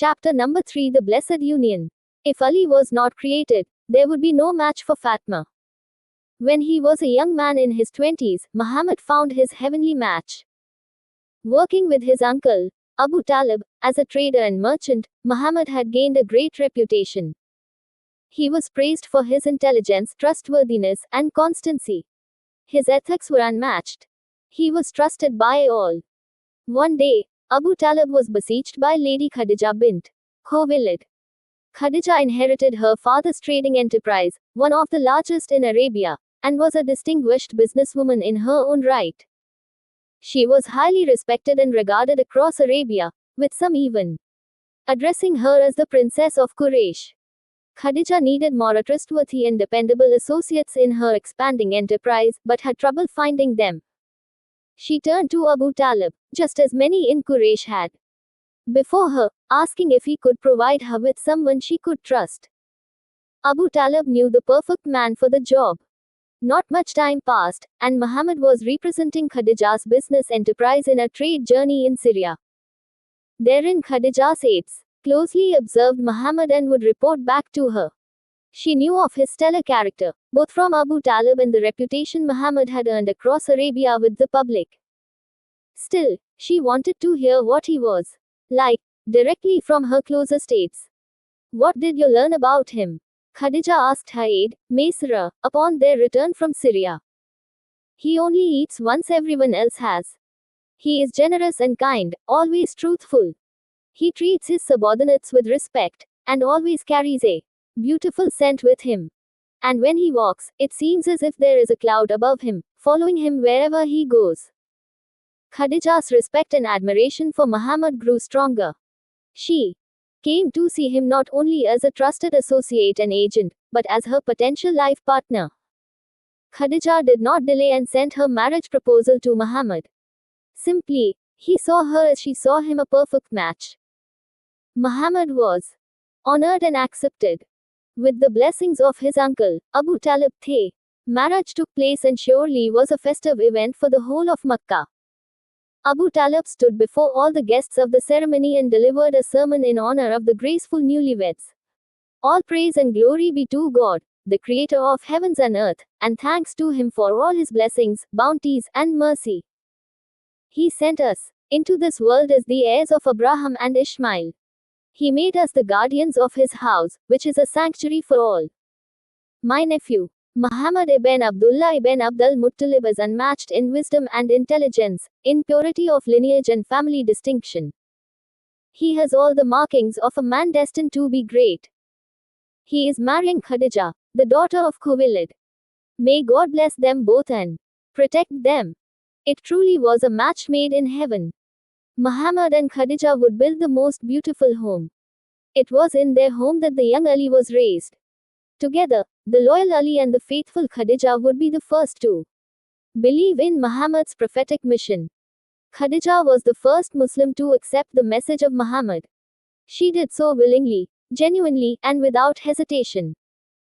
Chapter number 3, The Blessed Union. If Ali was not created, there would be no match for Fatma. When he was a young man in his 20s, Muhammad found his heavenly match. Working with his uncle, Abu Talib, as a trader and merchant, Muhammad had gained a great reputation. He was praised for his intelligence, trustworthiness, and constancy. His ethics were unmatched. He was trusted by all. One day, Abu Talib was besieged by Lady Khadija bint Khuwailid. Khadija inherited her father's trading enterprise, one of the largest in Arabia, and was a distinguished businesswoman in her own right. She was highly respected and regarded across Arabia, with some even addressing her as the Princess of Quraysh. Khadija needed more trustworthy and dependable associates in her expanding enterprise, but had trouble finding them. She turned to Abu Talib, just as many in Quraysh had before her, asking if he could provide her with someone she could trust. Abu Talib knew the perfect man for the job. Not much time passed, and Muhammad was representing Khadija's business enterprise in a trade journey in Syria. Therein Khadija's aides closely observed Muhammad and would report back to her. She knew of his stellar character, both from Abu Talib and the reputation Muhammad had earned across Arabia with the public. Still, she wanted to hear what he was like, directly from her closest aides. What did you learn about him? Khadija asked her aide, Maysara, upon their return from Syria. He only eats once everyone else has. He is generous and kind, always truthful. He treats his subordinates with respect, and always carries a beautiful scent with him. And when he walks, it seems as if there is a cloud above him, following him wherever he goes. Khadija's respect and admiration for Muhammad grew stronger. She came to see him not only as a trusted associate and agent, but as her potential life partner. Khadija did not delay and sent her marriage proposal to Muhammad. Simply, he saw her as she saw him, a perfect match. Muhammad was honored and accepted. With the blessings of his uncle, Abu Talib, the marriage took place and surely was a festive event for the whole of Makkah. Abu Talib stood before all the guests of the ceremony and delivered a sermon in honor of the graceful newlyweds. All praise and glory be to God, the creator of heavens and earth, and thanks to him for all his blessings, bounties, and mercy. He sent us into this world as the heirs of Abraham and Ishmael. He made us the guardians of his house, which is a sanctuary for all. My nephew, Muhammad ibn Abdullah ibn Abdul Muttalib, is unmatched in wisdom and intelligence, in purity of lineage and family distinction. He has all the markings of a man destined to be great. He is marrying Khadija, the daughter of Khuwailid. May God bless them both and protect them. It truly was a match made in heaven. Muhammad and Khadija would build the most beautiful home. It was in their home that the young Ali was raised. Together, the loyal Ali and the faithful Khadija would be the first to believe in Muhammad's prophetic mission. Khadija was the first Muslim to accept the message of Muhammad. She did so willingly, genuinely, and without hesitation.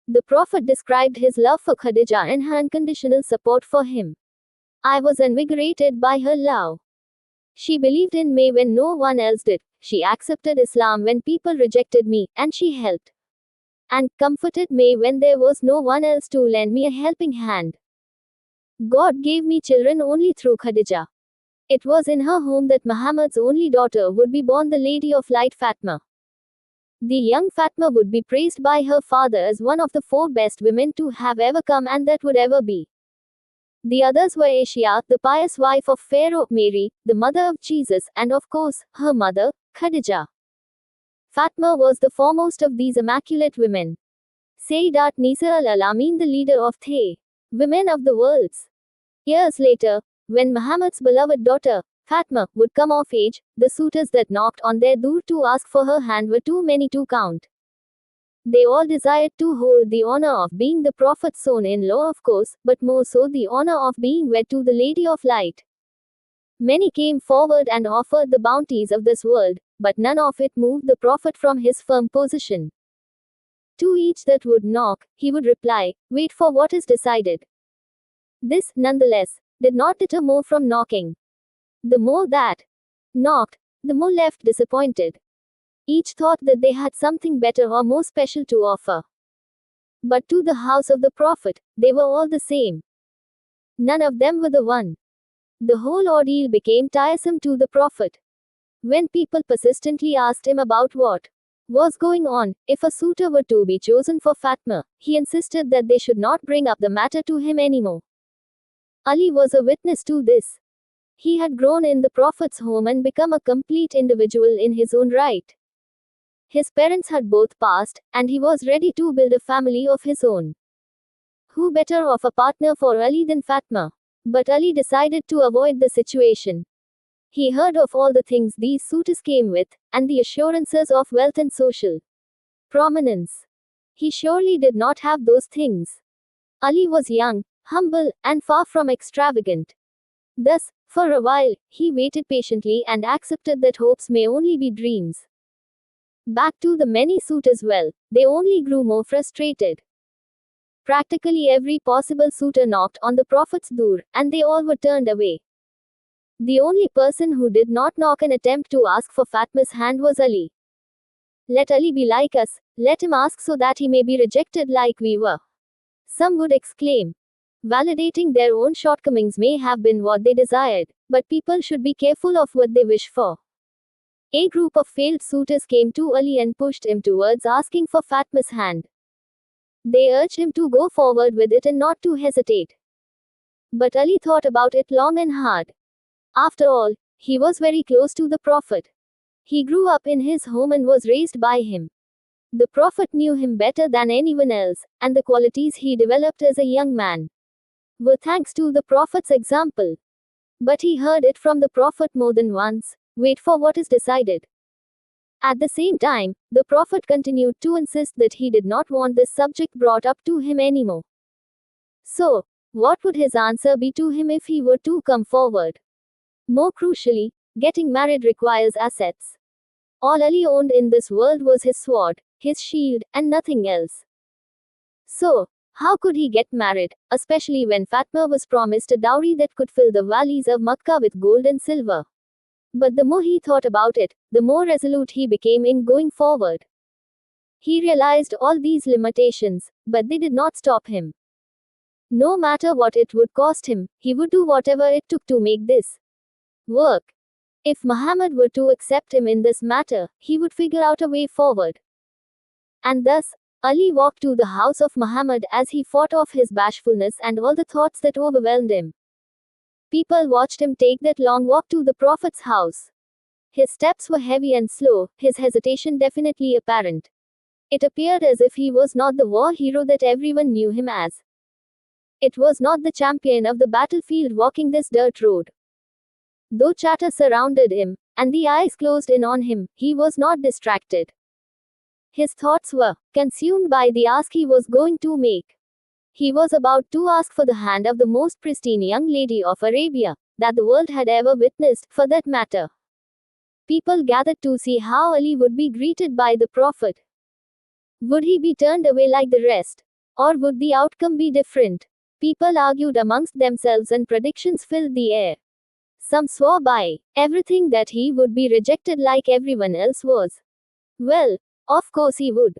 The Prophet described his love for Khadija and her unconditional support for him. I was invigorated by her love. She believed in me when no one else did. She accepted Islam when people rejected me, and she helped and comforted me when there was no one else to lend me a helping hand. God gave me children only through Khadija. It was in her home that Muhammad's only daughter would be born, the Lady of Light Fatma. The young Fatma would be praised by her father as one of the 4 best women to have ever come and that would ever be. The others were Asia, the pious wife of Pharaoh, Mary, the mother of Jesus, and of course, her mother, Khadija. Fatma was the foremost of these immaculate women. Sayyidat Nisa al-Alamin, the leader of the women of the worlds. Years later, when Muhammad's beloved daughter, Fatma, would come of age, the suitors that knocked on their door to ask for her hand were too many to count. They all desired to hold the honor of being the Prophet's son-in-law, of course, but more so the honor of being wed to the Lady of Light. Many came forward and offered the bounties of this world, but none of it moved the Prophet from his firm position. To each that would knock, he would reply, wait for what is decided. This, nonetheless, did not deter more from knocking. The more that knocked, the more left disappointed. Each thought that they had something better or more special to offer. But to the house of the prophet, they were all the same. None of them were the one. The whole ordeal became tiresome to the prophet. When people persistently asked him about what was going on, if a suitor were to be chosen for Fatma, he insisted that they should not bring up the matter to him anymore. Ali was a witness to this. He had grown in the Prophet's home and become a complete individual in his own right. His parents had both passed, and he was ready to build a family of his own. Who better of a partner for Ali than Fatma? But Ali decided to avoid the situation. He heard of all the things these suitors came with, and the assurances of wealth and social prominence. He surely did not have those things. Ali was young, humble, and far from extravagant. Thus, for a while, he waited patiently and accepted that hopes may only be dreams. Back to the many suitors, well, they only grew more frustrated. Practically every possible suitor knocked on the Prophet's door, and they all were turned away. The only person who did not knock an attempt to ask for Fatma's hand was Ali. Let Ali be like us, let him ask so that he may be rejected like we were. Some would exclaim. Validating their own shortcomings may have been what they desired, but people should be careful of what they wish for. A group of failed suitors came to Ali and pushed him towards asking for Fatma's hand. They urged him to go forward with it and not to hesitate. But Ali thought about it long and hard. After all, he was very close to the Prophet. He grew up in his home and was raised by him. The Prophet knew him better than anyone else, and the qualities he developed as a young man were thanks to the Prophet's example. But he heard it from the Prophet more than once. Wait for what is decided. At the same time, the Prophet continued to insist that he did not want this subject brought up to him anymore. So, what would his answer be to him if he were to come forward? More crucially, getting married requires assets. All Ali owned in this world was his sword, his shield, and nothing else. So, how could he get married, especially when Fatma was promised a dowry that could fill the valleys of Makkah with gold and silver? But the more he thought about it, the more resolute he became in going forward. He realized all these limitations, but they did not stop him. No matter what it would cost him, he would do whatever it took to make this work. If Muhammad were to accept him in this matter, he would figure out a way forward. And thus, Ali walked to the house of Muhammad as he fought off his bashfulness and all the thoughts that overwhelmed him. People watched him take that long walk to the Prophet's house. His steps were heavy and slow, his hesitation definitely apparent. It appeared as if he was not the war hero that everyone knew him as. It was not the champion of the battlefield walking this dirt road. Though chatter surrounded him, and the eyes closed in on him, he was not distracted. His thoughts were consumed by the ask he was going to make. He was about to ask for the hand of the most pristine young lady of Arabia, that the world had ever witnessed, for that matter. People gathered to see how Ali would be greeted by the Prophet. Would he be turned away like the rest? Or would the outcome be different? People argued amongst themselves and predictions filled the air. Some swore by everything that he would be rejected like everyone else was. Well, of course he would.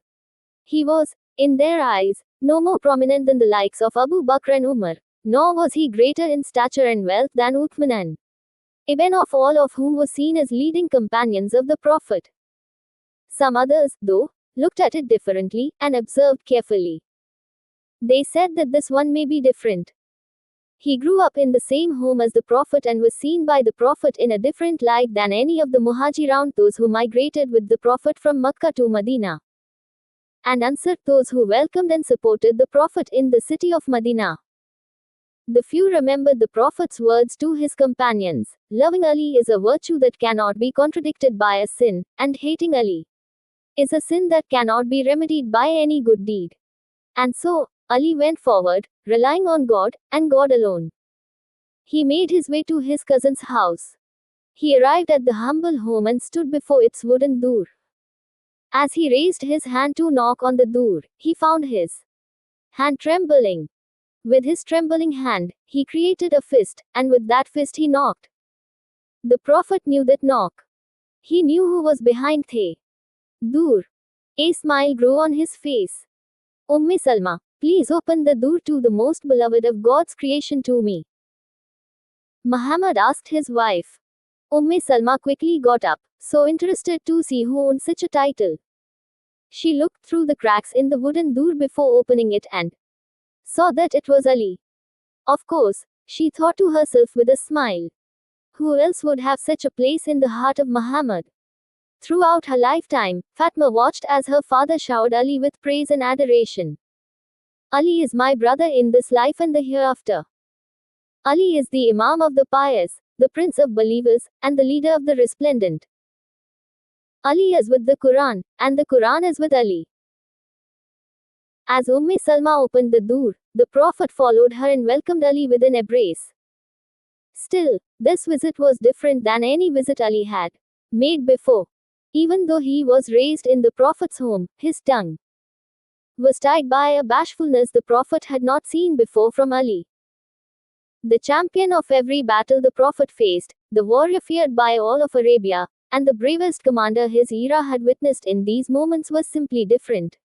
He was, in their eyes, no more prominent than the likes of Abu Bakr and Umar, nor was he greater in stature and wealth than Uthman and Ibn, of all of whom was seen as leading companions of the Prophet. Some others, though, looked at it differently, and observed carefully. They said that this one may be different. He grew up in the same home as the Prophet and was seen by the Prophet in a different light than any of the Muhajirun, those who migrated with the Prophet from Makkah to Medina, and Ansar, those who welcomed and supported the Prophet in the city of Medina. The few remembered the Prophet's words to his companions: loving Ali is a virtue that cannot be contradicted by a sin, and hating Ali is a sin that cannot be remedied by any good deed. And so, Ali went forward, relying on God, and God alone. He made his way to his cousin's house. He arrived at the humble home and stood before its wooden door. As he raised his hand to knock on the door, he found his hand trembling. With his trembling hand, he created a fist, and with that fist he knocked. The Prophet knew that knock. He knew who was behind the Dur. A smile grew on his face. Salma, please open the door to the most beloved of God's creation to me. Muhammad asked his wife. Salma quickly got up, so interested to see who owned such a title. She looked through the cracks in the wooden door before opening it and saw that it was Ali. Of course, she thought to herself with a smile. Who else would have such a place in the heart of Muhammad? Throughout her lifetime, Fatma watched as her father showered Ali with praise and adoration. Ali is my brother in this life and the hereafter. Ali is the Imam of the pious, the Prince of believers, and the leader of the resplendent. Ali is with the Quran, and the Quran is with Ali. As Salma opened the door, the Prophet followed her and welcomed Ali with an embrace. Still, this visit was different than any visit Ali had made before. Even though he was raised in the Prophet's home, his tongue was tied by a bashfulness the Prophet had not seen before from Ali. The champion of every battle the Prophet faced, the warrior feared by all of Arabia, and the bravest commander his era had witnessed in these moments was simply different.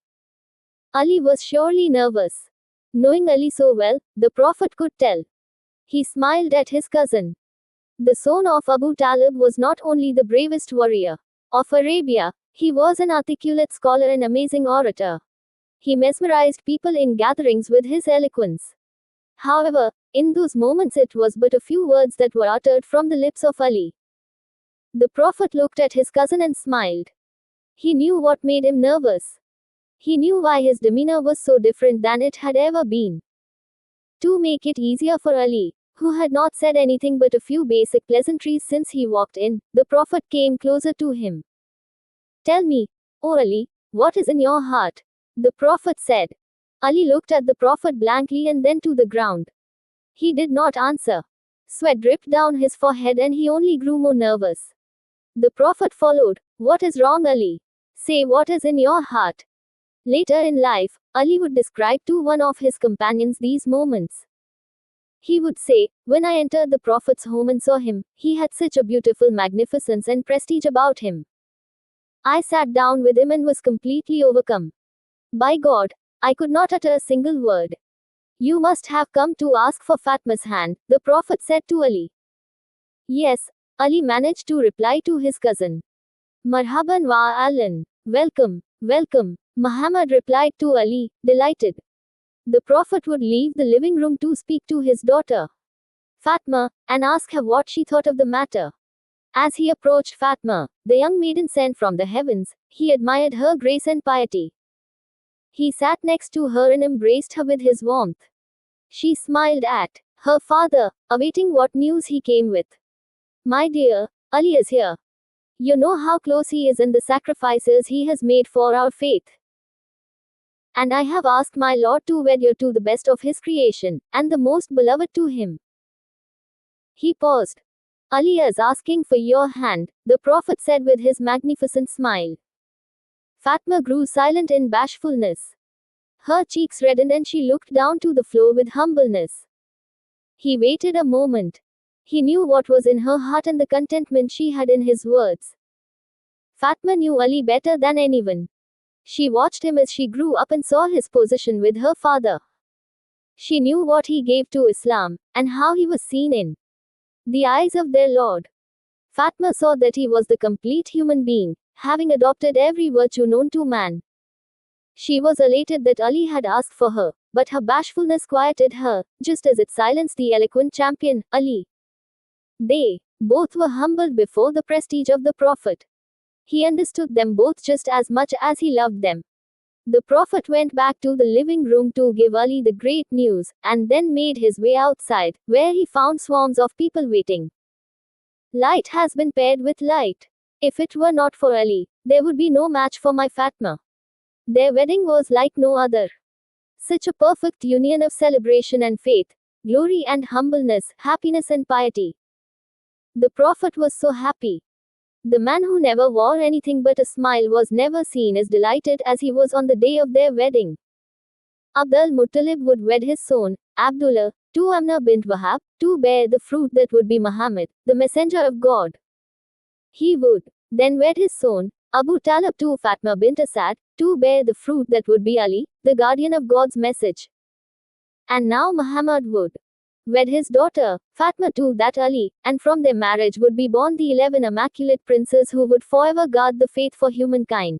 Ali was surely nervous. Knowing Ali so well, the Prophet could tell. He smiled at his cousin. The son of Abu Talib was not only the bravest warrior of Arabia, he was an articulate scholar and amazing orator. He mesmerized people in gatherings with his eloquence. However, in those moments it was but a few words that were uttered from the lips of Ali. The Prophet looked at his cousin and smiled. He knew what made him nervous. He knew why his demeanor was so different than it had ever been. To make it easier for Ali, who had not said anything but a few basic pleasantries since he walked in, the Prophet came closer to him. Tell me, O Ali, what is in your heart? The Prophet said. Ali looked at the Prophet blankly and then to the ground. He did not answer. Sweat dripped down his forehead and he only grew more nervous. The Prophet followed. What is wrong, Ali? Say what is in your heart. Later in life, Ali would describe to one of his companions these moments. He would say, when I entered the Prophet's home and saw him, he had such a beautiful magnificence and prestige about him. I sat down with him and was completely overcome. By God, I could not utter a single word. You must have come to ask for Fatma's hand, the Prophet said to Ali. Yes, Ali managed to reply to his cousin. Marhaban wa ahlan. Welcome, welcome, Muhammad replied to Ali, delighted. The Prophet would leave the living room to speak to his daughter, Fatma, and ask her what she thought of the matter. As he approached Fatma, the young maiden sent from the heavens, he admired her grace and piety. He sat next to her and embraced her with his warmth. She smiled at her father, awaiting what news he came with. My dear, Ali is here. You know how close he is and the sacrifices he has made for our faith. And I have asked my Lord to wed you to the best of his creation, and the most beloved to him. He paused. Ali is asking for your hand, the Prophet said with his magnificent smile. Fatma grew silent in bashfulness. Her cheeks reddened and she looked down to the floor with humbleness. He waited a moment. He knew what was in her heart and the contentment she had in his words. Fatma knew Ali better than anyone. She watched him as she grew up and saw his position with her father. She knew what he gave to Islam, and how he was seen in the eyes of their Lord. Fatma saw that he was the complete human being, having adopted every virtue known to man. She was elated that Ali had asked for her, but her bashfulness quieted her, just as it silenced the eloquent champion, Ali. They both were humbled before the prestige of the Prophet. He understood them both just as much as he loved them. The Prophet went back to the living room to give Ali the great news, and then made his way outside, where he found swarms of people waiting. Light has been paired with light. If it were not for Ali, there would be no match for my Fatma. Their wedding was like no other. Such a perfect union of celebration and faith, glory and humbleness, happiness and piety. The Prophet was so happy. The man who never wore anything but a smile was never seen as delighted as he was on the day of their wedding. Abdul Muttalib would wed his son, Abdullah, to Amna bint Wahab, to bear the fruit that would be Muhammad, the messenger of God. He would then wed his son, Abu Talib to Fatma bint Asad, to bear the fruit that would be Ali, the guardian of God's message. And now Muhammad would wed his daughter, Fatma to that Ali, and from their marriage would be born the 11 immaculate princes who would forever guard the faith for humankind.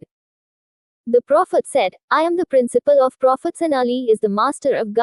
The Prophet said, I am the principal of prophets and Ali is the master of God.